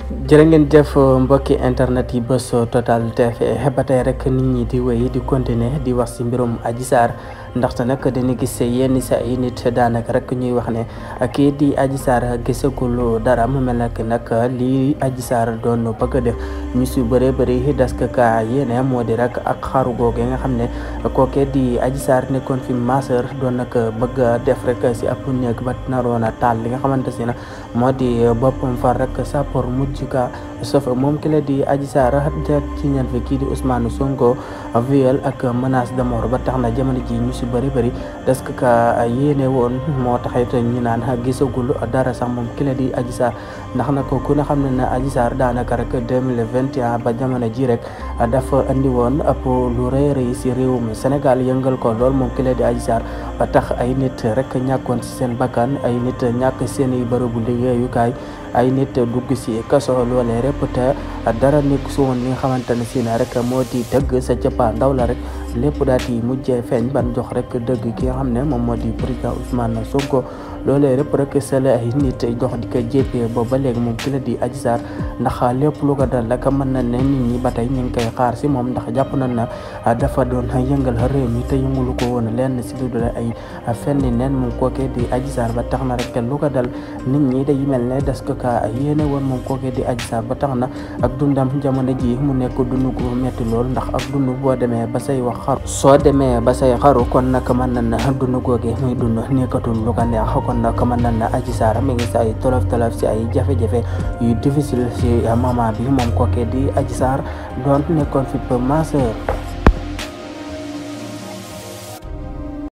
jërë ngeen jëf mbokki internet yi Buzz Total TV ba tey rek nit ñi di wéy di continuer di wax ci mbirum Adji Sarr ndaxte nag dañu gis yenn saa yi nit daanaka rek ñuy wax ne kii di Adji Sarr gisagul dara mu mel nag lii Adji Sarr doon bëgg a def ñu si bëree bëri das ka yéene moo di rek ak xaru googu nga xam ne kookee di Adji Sarr nekkoon fi masseur doon nag bëgg a def rek si ab néeg ba naroon a taal li nga xamante si na moo di boppam far rek sapor mujj ka sauf moom ki la di Adji Sarr ci ñan fi kii di Ousmane Sonko viol ak menace de mort ba tax na jamono ji ñu si bëri bëri des ka yéene woon moo taxit ñu naan gisagul dara sax moom ki la di Adji Sarr ndax nag ku ne xam ne ne Adji Sarr daanaka rek 2021 ba jamono ji rek dafa andi woon ëpp lu rëy rëy si réew mi Sénégal yëngal ko lool moom ki la di Adji Sarr ba tax ay nit rek ñàkkoon si seen bakkan ay nit ñàkk seen i bërëbu liggéeyukaay ay nit dugg si kaso loolee rek te dara nekk su woon li nga xamante ne si ne rek moo di dëgg sa cëppaa ndaw la rek lépp daal di mujjee feeñ ban jox rek dëgg ki nga xam ne moom moo di président Ousmane Sonko loolee rek rek sale ay nit dox di ko jéppee boobu ba léegi moom ki la di Adji Sarr ndax lépp lu ko dal rek mën na ne nit ñi ba tey ñu ngi koy xaar si moom ndax jàpp nañ na dafa doon yëngal réew mi te yëngulu ko woon lenn si lu dul ay fenn neen moom kookee di Adji Sarr ba tax na rek lu ko dal nit ñi day mel ne des ko ka yéene woon moom kookee di Adji Sarr ba tax na ak dundam jamono ji mu nekk dund gu metti lool ndax ak dund boo demee ba say wax xaru soo demee ba say xaru kon nag mën na na dund googee muy dund nekkatul lu ko neex kon nag mën na na Adji Sarr mi ngi si ay tolof si ay jafe-jafe yu difficile si moment bi moom kookee di Adji Sarr doon nekkoon fi masseur